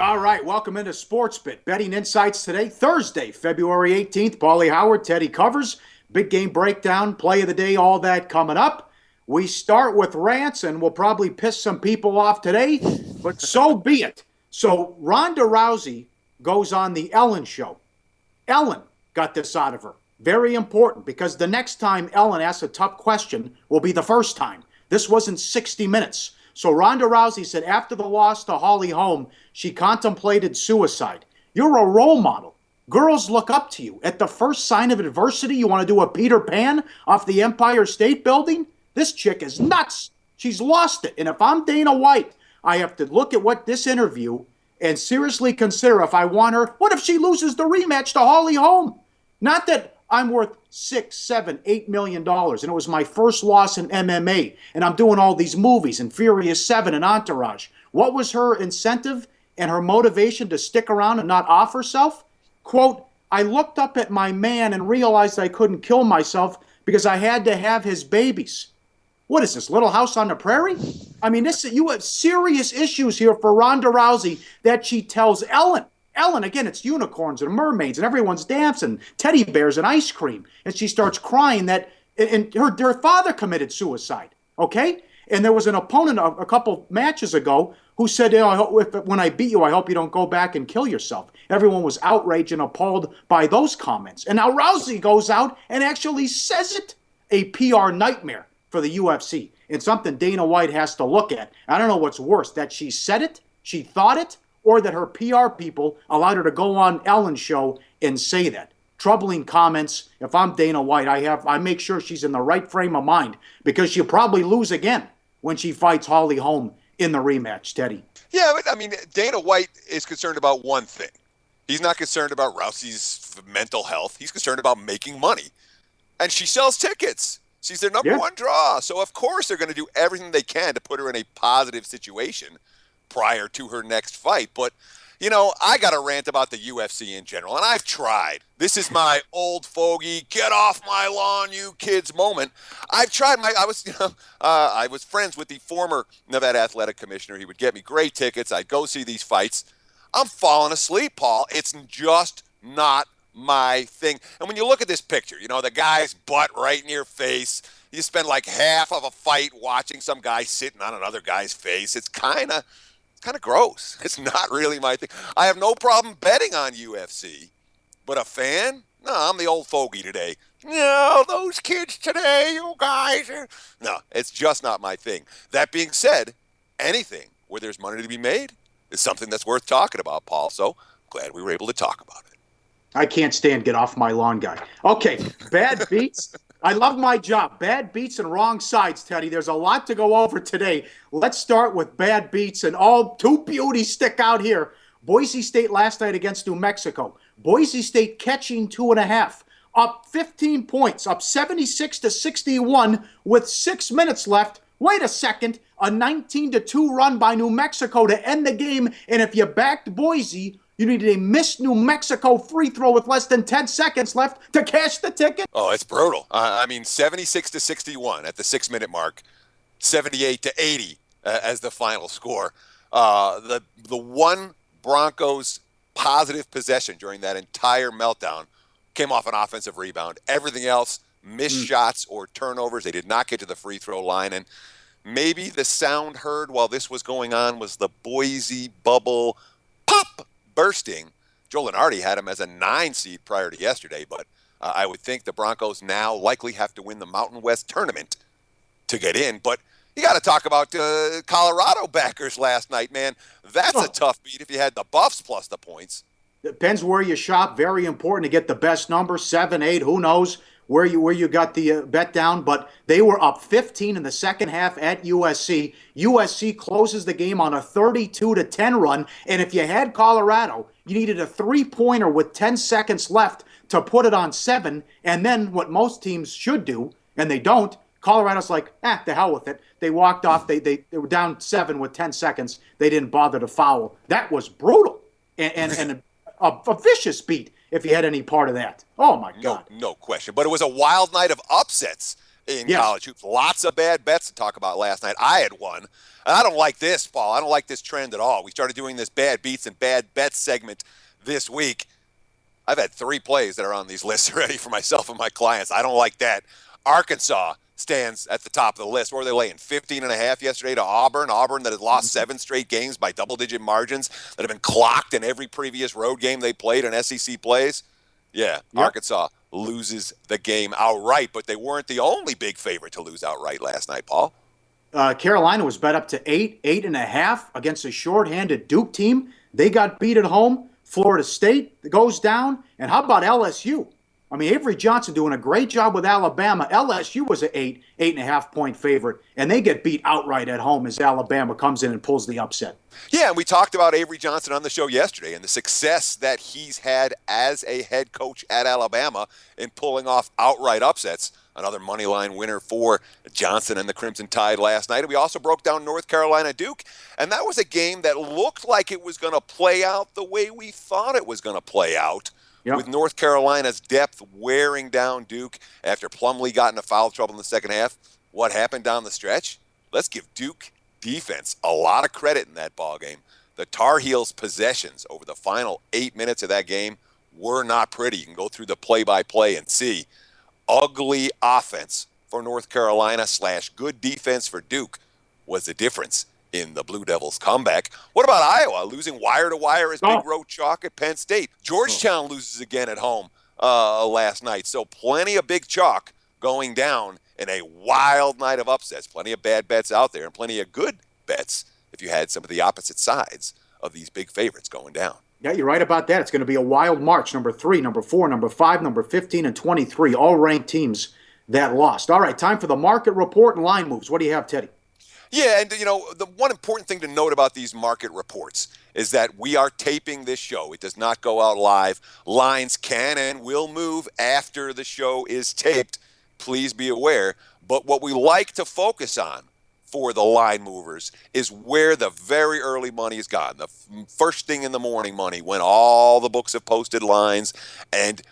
All right, welcome into SportsBit. Betting insights today, Thursday, February 18th. Paulie Howard, Teddy covers. Big game breakdown, play of the day, all that coming up. We start with rants, and we'll probably piss some people off today, but so be it. So Ronda Rousey goes on the Ellen show. Ellen got this out of her. Very important, because the next time Ellen asks a tough question will be the first time. This wasn't 60 Minutes. So Ronda Rousey said after the loss to Holly Holm, she contemplated suicide. You're a role model. Girls look up to you. At the first sign of adversity, you want to do a Peter Pan off the Empire State Building? This chick is nuts. She's lost it. And if I'm Dana White, I have to look at what this interview and seriously consider if I want her. What if she loses the rematch to Holly Holm? Not that I'm worth $6, $7, $8 million, and it was my first loss in MMA, and I'm doing all these movies and Furious 7 and Entourage. What was her incentive and her motivation to stick around and not off herself? Quote, I looked up at my man and realized I couldn't kill myself because I had to have his babies. What is this, Little House on the Prairie? I mean, you have serious issues here for Ronda Rousey that she tells Ellen. Ellen, again, it's unicorns and mermaids and everyone's dancing, teddy bears and ice cream. And she starts crying that and her father committed suicide, okay? And there was an opponent a couple matches ago who said, when I beat you, I hope you don't go back and kill yourself. Everyone was outraged and appalled by those comments. And now Rousey goes out and actually says it. A PR nightmare for the UFC. It's something Dana White has to look at. I don't know what's worse, that she said it, she thought it, or that her PR people allowed her to go on Ellen's show and say that. Troubling comments. If I'm Dana White, I make sure she's in the right frame of mind, because she'll probably lose again when she fights Holly Holm in the rematch, Teddy. Yeah, but I mean, Dana White is concerned about one thing. He's not concerned about Rousey's mental health. He's concerned about making money. And she sells tickets. She's their number one draw. So, of course, they're going to do everything they can to put her in a positive situation prior to her next fight. But, I got to rant about the UFC in general, and I've tried. This is my old fogey, get off my lawn, you kids moment. I've tried. I was friends with the former Nevada Athletic Commissioner. He would get me great tickets. I'd go see these fights. I'm falling asleep, Paul. It's just not my thing. And when you look at this picture, the guy's butt right in your face. You spend like half of a fight watching some guy sitting on another guy's face. It's kind of gross. It's not really my thing. I have no problem betting on UFC, but a fan? No, I'm the old fogey today. No, those kids today, you guys are... No, it's just not my thing. That being said, anything where there's money to be made is something that's worth talking about, Paul. So glad we were able to talk about it. I can't stand get off my lawn guy. Okay, bad beats. I love my job. Bad beats and wrong sides, Teddy. There's a lot to go over today. Let's start with bad beats, and all two beauties stick out here. Boise State last night against New Mexico. Boise State catching 2.5. Up 15 points, up 76-61 with 6 minutes left. Wait a second. A 19-2 run by New Mexico to end the game, and if you backed Boise, you needed a missed New Mexico free throw with less than 10 seconds left to cash the ticket. Oh, it's brutal. 76-61 at the 6-minute mark, 78-80 as the final score. The one Broncos positive possession during that entire meltdown came off an offensive rebound. Everything else, missed shots or turnovers. They did not get to the free throw line. And maybe the sound heard while this was going on was the Boise bubble pop bursting. Joe Lenardi had him as a 9 seed prior to yesterday, but I would think the Broncos now likely have to win the Mountain West tournament to get in. But you got to talk about Colorado backers last night, man. That's a tough beat if you had the Buffs plus the points. Depends where you shop. Very important to get the best number, 7, 8, who knows where you got the bet down, but they were up 15 in the second half at USC. USC closes the game on a 32-10 run, and if you had Colorado, you needed a three-pointer with 10 seconds left to put it on 7, and then what most teams should do, and they don't, Colorado's like, the hell with it. They walked off. They were down 7 with 10 seconds. They didn't bother to foul. That was brutal and a vicious beat if you had any part of that. Oh, my God. No question. But it was a wild night of upsets in Yes. college hoops. Lots of bad bets to talk about last night. I had one. And I don't like this, Paul. I don't like this trend at all. We started doing this bad beats and bad bets segment this week. I've had 3 plays that are on these lists already for myself and my clients. I don't like that. Arkansas stands at the top of the list. Where were they laying? 15.5 yesterday to Auburn. Auburn that has lost 7 straight games by double-digit margins, that have been clocked in every previous road game they played in SEC plays. Yeah, Yep. Arkansas loses the game outright, but they weren't the only big favorite to lose outright last night, Paul. Carolina was bet up to 8.5 against a shorthanded Duke team. They got beat at home. Florida State goes down. And how about LSU? I mean, Avery Johnson doing a great job with Alabama. LSU was an 8.5 point favorite, and they get beat outright at home as Alabama comes in and pulls the upset. Yeah, and we talked about Avery Johnson on the show yesterday and the success that he's had as a head coach at Alabama in pulling off outright upsets. Another money line winner for Johnson and the Crimson Tide last night. And we also broke down North Carolina Duke, and that was a game that looked like it was going to play out the way we thought it was going to play out. Yep. With North Carolina's depth wearing down Duke after Plumlee got into foul trouble in the second half. What happened down the stretch? Let's give Duke defense a lot of credit in that ball game. The Tar Heels' possessions over the final 8 minutes of that game were not pretty. You can go through the play-by-play and see. Ugly offense for North Carolina / good defense for Duke was the difference in the Blue Devils' comeback. What about Iowa losing wire to wire as Big Road chalk at Penn State? Georgetown loses again at home last night. So plenty of big chalk going down in a wild night of upsets. Plenty of bad bets out there and plenty of good bets if you had some of the opposite sides of these big favorites going down. Yeah, you're right about that. It's going to be a wild March. Number 3, number 4, number 5, number 15, and 23, all ranked teams that lost. All right, time for the market report and line moves. What do you have, Teddy? Yeah, and, the one important thing to note about these market reports is that we are taping this show. It does not go out live. Lines can and will move after the show is taped. Please be aware. But what we like to focus on for the line movers is where the very early money is gone. The first thing in the morning money, when all the books have posted lines and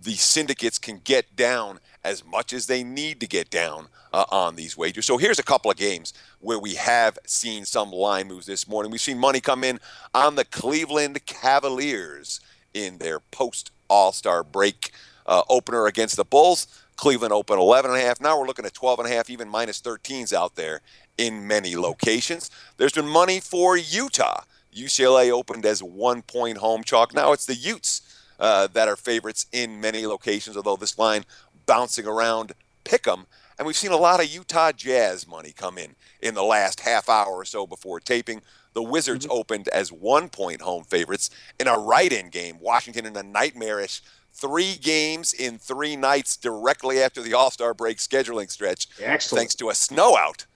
the syndicates can get down as much as they need to get down on these wagers. So here's a couple of games where we have seen some line moves this morning. We've seen money come in on the Cleveland Cavaliers in their post-All-Star break opener against the Bulls. Cleveland opened 11.5. Now we're looking at 12.5, even minus 13s out there in many locations. There's been money for Utah. UCLA opened as 1 point home chalk. Now it's the Utes that are favorites in many locations, although this line bouncing around pick 'em. And we've seen a lot of Utah Jazz money come in the last half hour or so before taping. The Wizards opened as 1 point home favorites in a write-in game. Washington in a nightmarish 3 games in 3 nights directly after the All-Star break scheduling stretch. Excellent. Thanks to a snow out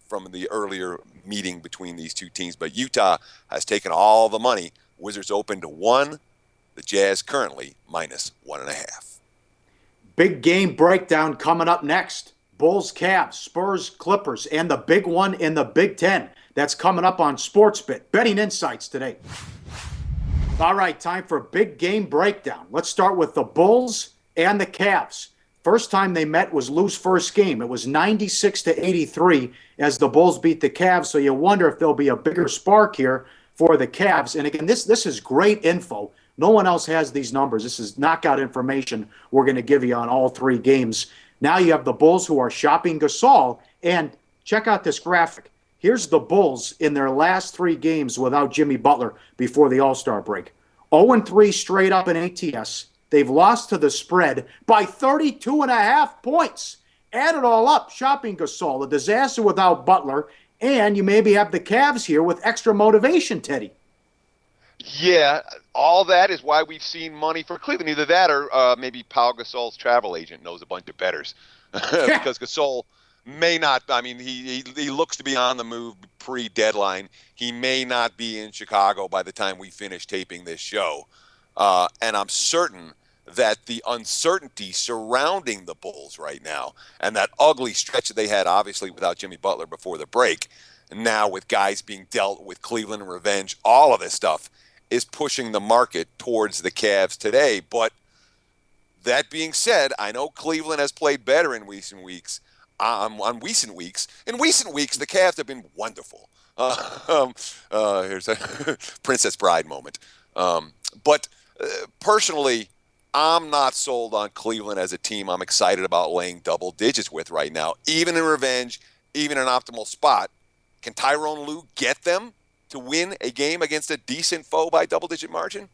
from the earlier meeting between these two teams. But Utah has taken all the money. Wizards opened to 1. The Jazz currently minus 1.5. Big game breakdown coming up next. Bulls, Cavs, Spurs, Clippers, and the big one in the Big Ten. That's coming up on SportsBit. Betting Insights today. All right, time for a big game breakdown. Let's start with the Bulls and the Cavs. First time they met was Lou's first game. It was 96-83 as the Bulls beat the Cavs, so you wonder if there'll be a bigger spark here for the Cavs. And again, this is great info. No one else has these numbers. This is knockout information we're going to give you on all 3 games. Now you have the Bulls who are shopping Gasol. And check out this graphic. Here's the Bulls in their last 3 games without Jimmy Butler before the All-Star break. 0-3 straight up in ATS. They've lost to the spread by 32.5 points. Add it all up. Shopping Gasol, a disaster without Butler. And you maybe have the Cavs here with extra motivation, Teddy. Yeah, all that is why we've seen money for Cleveland. Either that or maybe Pau Gasol's travel agent knows a bunch of bettors. Because Gasol may not, he looks to be on the move pre-deadline. He may not be in Chicago by the time we finish taping this show. And I'm certain that the uncertainty surrounding the Bulls right now and that ugly stretch that they had, obviously, without Jimmy Butler before the break, and now with guys being dealt with Cleveland revenge, all of this stuff is pushing the market towards the Cavs today. But That being said, I know Cleveland has played better in recent weeks. On recent weeks, the Cavs have been wonderful. Here's a Princess Bride moment. But personally, I'm not sold on Cleveland as a team I'm excited about laying double digits with right now. Even in revenge, even in an optimal spot, can Tyrone Lue get them to win a game against a decent foe by double-digit margin?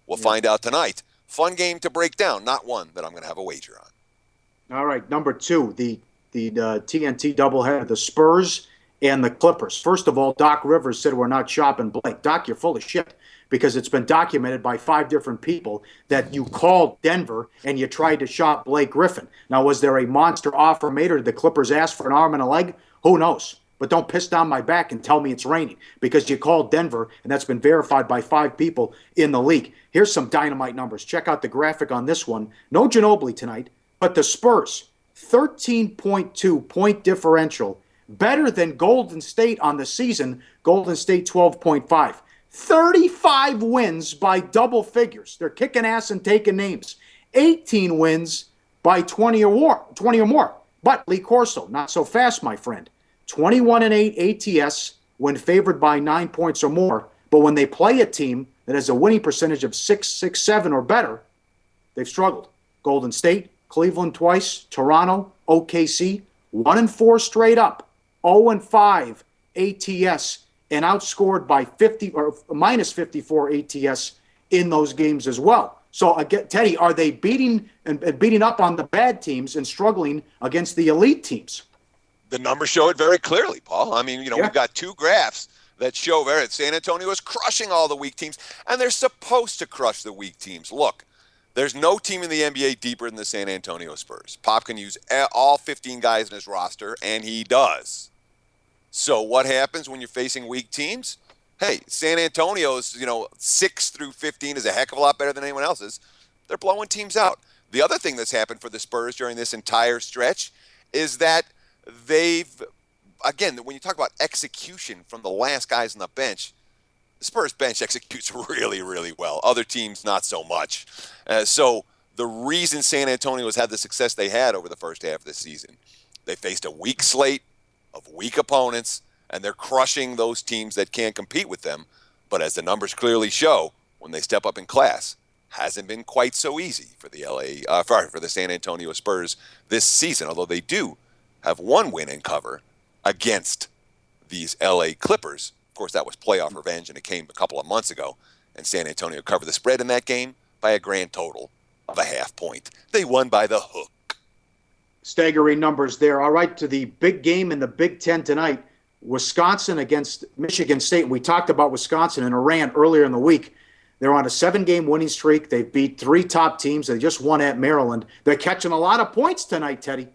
We'll find out tonight. Fun game to break down, not one that I'm going to have a wager on. All right, number 2, the TNT doubleheader, the Spurs and the Clippers. First of all, Doc Rivers said we're not shopping Blake. Doc, you're full of shit, because it's been documented by 5 different people that you called Denver and you tried to shop Blake Griffin. Now, was there a monster offer made, or did the Clippers ask for an arm and a leg? Who knows? But don't piss down my back and tell me it's raining, because you called Denver, and that's been verified by 5 people in the league. Here's some dynamite numbers. Check out the graphic on this one. No Ginobili tonight, but the Spurs, 13.2 point differential, better than Golden State on the season. Golden State 12.5. 35 wins by double figures. They're kicking ass and taking names. 18 wins by 20 or more. But Lee Corso, not so fast, my friend. 21-8 ATS when favored by 9 points or more. But when they play a team that has a winning percentage of 6-7 or better, they've struggled. Golden State, Cleveland twice, Toronto, OKC, 1-4 straight up, 0-5 ATS, and outscored by 50 or minus 54 ATS in those games as well. So again, Teddy, are they beating up on the bad teams and struggling against the elite teams? The numbers show it very clearly, Paul. I mean, we've got 2 graphs that show San Antonio is crushing all the weak teams, and they're supposed to crush the weak teams. Look, there's no team in the NBA deeper than the San Antonio Spurs. Pop can use all 15 guys in his roster, and he does. So what happens when you're facing weak teams? Hey, San Antonio's, 6 through 15 is a heck of a lot better than anyone else's. They're blowing teams out. The other thing that's happened for the Spurs during this entire stretch is that again, when you talk about execution from the last guys on the bench, the Spurs bench executes really, really well. Other teams, not so much. So the reason San Antonio has had the success they had over the first half of the season, they faced a weak slate of weak opponents, and they're crushing those teams that can't compete with them. But as the numbers clearly show, when they step up in class, hasn't been quite so easy for the San Antonio Spurs this season, although they do have one win and cover against these LA Clippers. Of course, that was playoff revenge, and it came a couple of months ago, and San Antonio covered the spread in that game by a grand total of a half point. They won by the hook. Staggering numbers there. All right, to the big game in the Big Ten tonight, Wisconsin against Michigan State. We talked about Wisconsin and Iran earlier in the week. They're on a 7-game winning streak. They've beat 3 top teams. They just won at Maryland. They're catching a lot of points tonight, Teddy.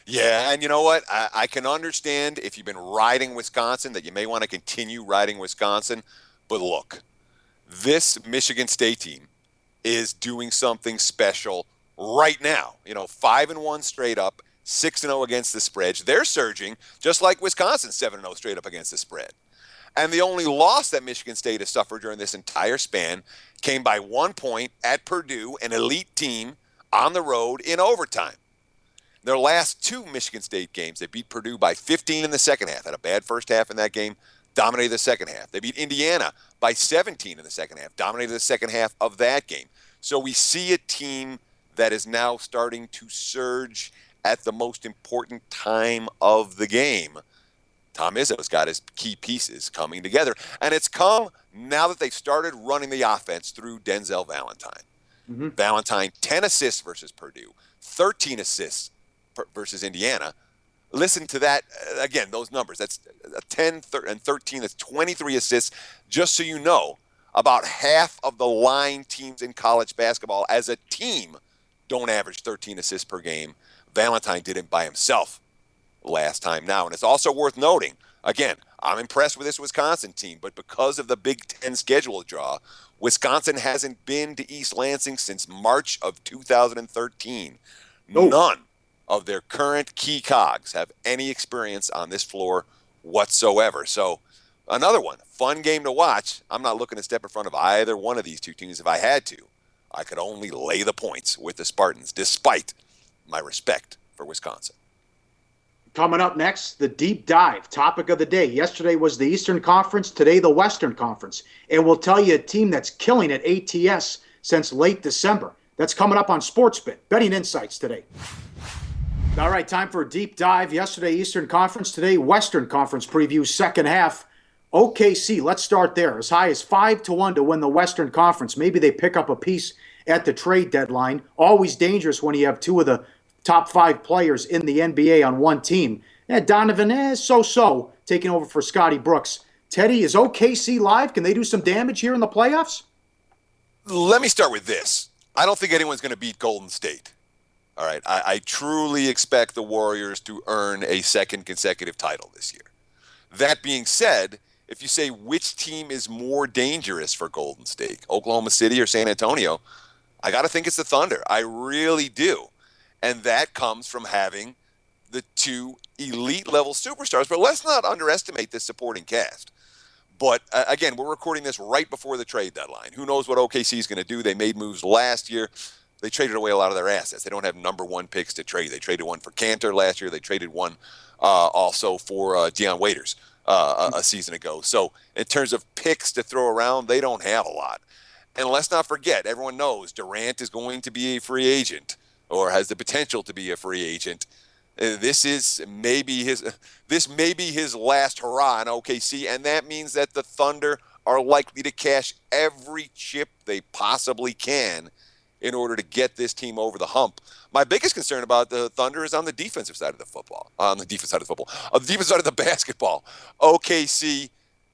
Yeah, and you know what? I can understand if you've been riding Wisconsin that you may want to continue riding Wisconsin. But look, this Michigan State team is doing something special right now. 5-1 straight up, 6-0 against the spread. They're surging, just like Wisconsin, 7-0 straight up against the spread. And the only loss that Michigan State has suffered during this entire span came by 1 point at Purdue, an elite team, on the road in overtime. Their last 2 Michigan State games, they beat Purdue by 15 in the second half. Had a bad first half in that game, dominated the second half. They beat Indiana by 17 in the second half, dominated the second half of that game. So we see a team that is now starting to surge at the most important time of the game. Tom Izzo's got his key pieces coming together, and it's come now that they've started running the offense through Denzel Valentine. Mm-hmm. Valentine, 10 assists versus Purdue, 13 assists versus Indiana. Listen to that again, those numbers. That's 10 and 13. That's 23 assists. Just so you know, about half of the line teams in college basketball as a team don't average 13 assists per game. Valentine did it by himself last time now. And it's also worth noting, again, I'm impressed with this Wisconsin team, but because of the Big Ten schedule draw, Wisconsin hasn't been to East Lansing since March of 2013. Oh. None of their current key cogs have any experience on this floor whatsoever. So another one, fun game to watch. I'm not looking to step in front of either one of these 2 teams if I had to. I could only lay the points with the Spartans, despite my respect for Wisconsin. Coming up next, the deep dive topic of the day. Yesterday was the Eastern Conference, today the Western Conference. And we'll tell you a team that's killing at ATS since late December. That's coming up on SportsBit, Betting Insights today. All right, time for a deep dive. Yesterday, Eastern Conference, today Western Conference preview, second half. OKC, let's start there. As high as 5-1 to win the Western Conference. Maybe they pick up a piece at the trade deadline. Always dangerous when you have two of the top 5 players in the NBA on one team. Donovan, so-so, taking over for Scotty Brooks. Teddy, is OKC live? Can they do some damage here in the playoffs? Let me start with this. I don't think anyone's going to beat Golden State. All right, I truly expect the Warriors to earn a second consecutive title this year. That being said, if you say which team is more dangerous for Golden State, Oklahoma City or San Antonio, I got to think it's the Thunder. I really do. And that comes from having the two elite-level superstars. But let's not underestimate this supporting cast. But, again, we're recording this right before the trade deadline. Who knows what OKC is going to do? They made moves last year. They traded away a lot of their assets. They don't have number 1 picks to trade. They traded one for Cantor last year. They traded one also for Deion Waiters a season ago. So in terms of picks to throw around, they don't have a lot. And let's not forget, everyone knows Durant is going to be a free agent or has the potential to be a free agent. This may be his last hurrah in OKC, and that means that the Thunder are likely to cash every chip they possibly can in order to get this team over the hump. My biggest concern about the Thunder is on the defensive side of the football. On the defensive side of the basketball. OKC,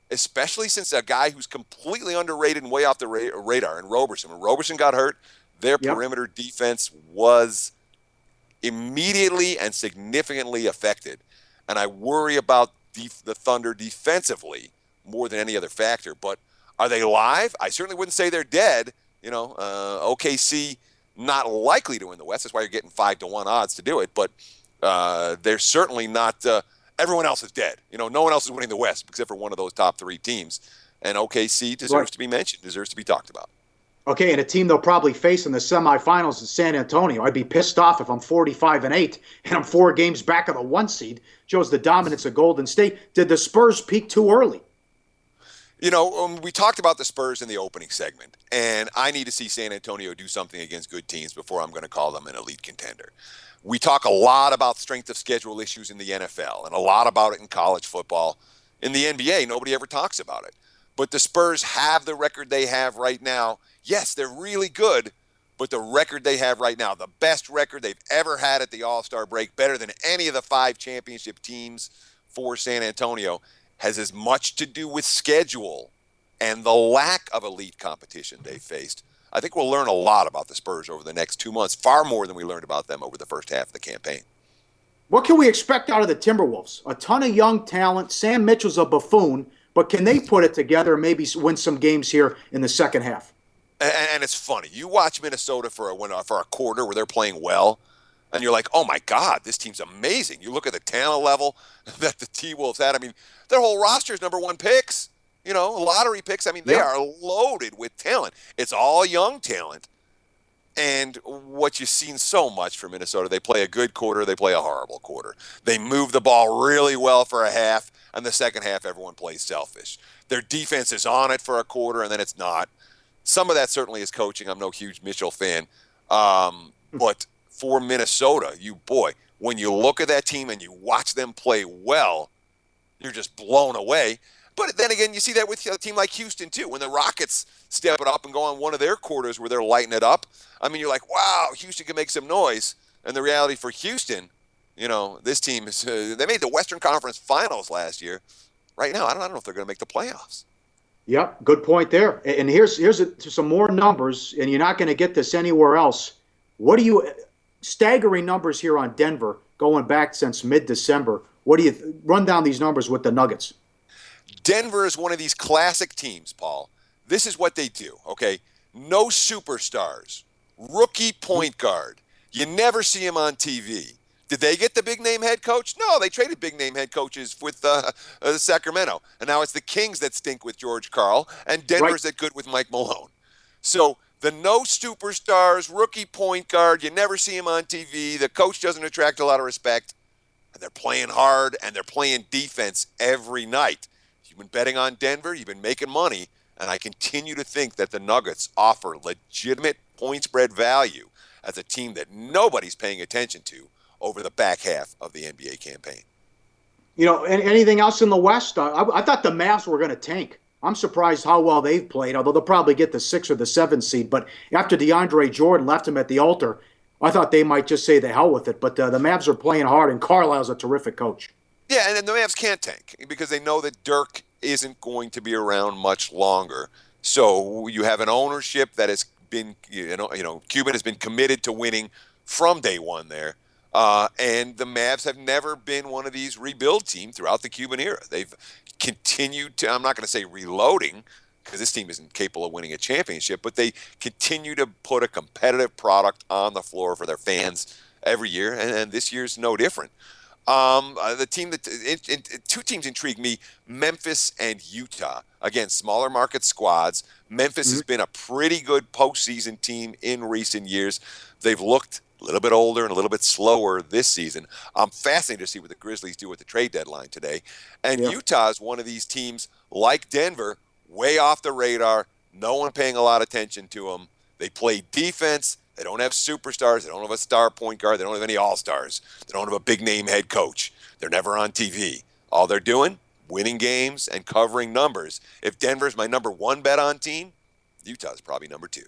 especially since a guy who's completely underrated and way off the radar, and Roberson. When Roberson got hurt, their perimeter defense was immediately and significantly affected. And I worry about the Thunder defensively more than any other factor. But are they live? I certainly wouldn't say they're dead. OKC not likely to win the West. That's why you're getting 5-1 odds to do it. But they're certainly not. Everyone else is dead. No one else is winning the West except for one of those top 3 teams. And OKC deserves to be mentioned, deserves to be talked about. Okay, and a team they'll probably face in the semifinals is San Antonio. I'd be pissed off if I'm 45-8 and I'm 4 games back of the 1 seed. Shows the dominance of Golden State. Did the Spurs peak too early? We talked about the Spurs in the opening segment, and I need to see San Antonio do something against good teams before I'm going to call them an elite contender. We talk a lot about strength of schedule issues in the NFL and a lot about it in college football. In the NBA, nobody ever talks about it. But the Spurs have the record they have right now. Yes, they're really good, but the record they have right now, the best record they've ever had at the All-Star break, better than any of the 5 championship teams for San Antonio, has as much to do with schedule and the lack of elite competition they faced. I think we'll learn a lot about the Spurs over the next 2 months, far more than we learned about them over the first half of the campaign. What can we expect out of the Timberwolves? A ton of young talent. Sam Mitchell's a buffoon, but can they put it together and maybe win some games here in the second half? And it's funny. You watch Minnesota for a quarter where they're playing well, and you're like, oh, my God, this team's amazing. You look at the talent level that the T-Wolves had. I mean, their whole roster is number 1 picks, lottery picks. I mean, they are loaded with talent. It's all young talent. And what you've seen so much from Minnesota, they play a good quarter, they play a horrible quarter. They move the ball really well for a half, and the second half everyone plays selfish. Their defense is on it for a quarter, and then it's not. Some of that certainly is coaching. I'm no huge Mitchell fan. But for Minnesota, when you look at that team and you watch them play well, you're just blown away. But then again, you see that with a team like Houston, too. When the Rockets step it up and go on one of their quarters where they're lighting it up, I mean, you're like, wow, Houston can make some noise. And the reality for Houston, this team is they made the Western Conference Finals last year. Right now, I don't know if they're going to make the playoffs. Yep, good point there. And here's some more numbers, and you're not going to get this anywhere else. Staggering numbers here on Denver going back since mid-December. What do you run down these numbers with the Nuggets? Denver is one of these classic teams, Paul. This is what they do, okay? No superstars. Rookie point guard. You never see him on TV. Did they get the big-name head coach? No, they traded big-name head coaches with Sacramento. And now it's the Kings that stink with George Karl, and Denver's that good with Mike Malone. So The no superstars, rookie point guard, you never see him on TV. The coach doesn't attract a lot of respect. And they're playing hard and they're playing defense every night. You've been betting on Denver, you've been making money, and I continue to think that the Nuggets offer legitimate point spread value as a team that nobody's paying attention to over the back half of the NBA campaign. You know, anything else in the West? I thought the Mavs were going to tank. I'm surprised how well they've played, although they'll probably get the 6 or the 7 seed. But after DeAndre Jordan left him at the altar, I thought they might just say the hell with it. But the Mavs are playing hard, and Carlisle's a terrific coach. Yeah, and the Mavs can't tank because they know that Dirk isn't going to be around much longer. So you have an ownership that has been, Cuban has been committed to winning from day one there. And the Mavs have never been one of these rebuild teams throughout the Cuban era. They've continued to, I'm not going to say reloading, because this team isn't capable of winning a championship, but they continue to put a competitive product on the floor for their fans every year, and this year's no different. The team two teams intrigue me: Memphis and Utah. Again, smaller market squads. Memphis has been a pretty good postseason team in recent years. They've looked a little bit older and a little bit slower this season. I'm fascinated to see what the Grizzlies do at the trade deadline today. And Utah is one of these teams, like Denver, way off the radar. No one paying a lot of attention to them. They play defense. They don't have superstars. They don't have a star point guard. They don't have any all-stars. They don't have a big-name head coach. They're never on TV. All they're doing, winning games and covering numbers. If Denver's my number one bet on team, Utah's probably number 2.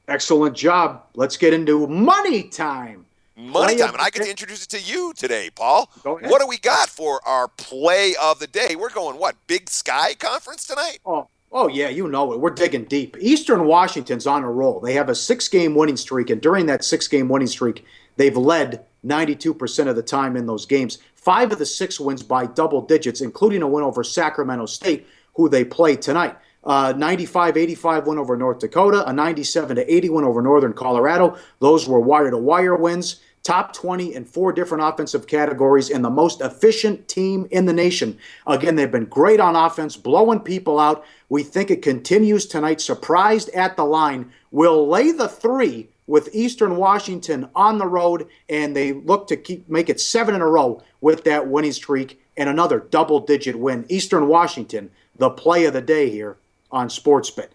Excellent job. Let's get into money time. Money time, and I get to introduce it to you today, Paul. What do we got for our play of the day? We're going, Big Sky Conference tonight? Oh, yeah, you know it. We're digging deep. Eastern Washington's on a roll. They have a 6-game winning streak, and during that 6-game winning streak, they've led 92% of the time in those games. 5 of the 6 wins by double digits, including a win over Sacramento State, who they play tonight. 95-85 win over North Dakota, a 97-80 win over Northern Colorado. Those were wire-to-wire wins. Top 20 in 4 different offensive categories, and the most efficient team in the nation. Again, they've been great on offense, blowing people out. We think it continues tonight. Surprised at the line. Will lay the 3 with Eastern Washington on the road, and they look to make it 7 in a row with that winning streak and another double-digit win. Eastern Washington, the play of the day here on Sportsbet.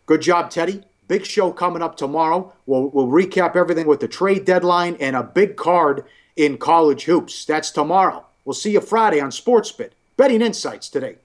Good job, Teddy. Big show coming up tomorrow. We'll recap everything with the trade deadline and a big card in college hoops. That's tomorrow. We'll see you Friday on Sportsbet. Betting Insights today.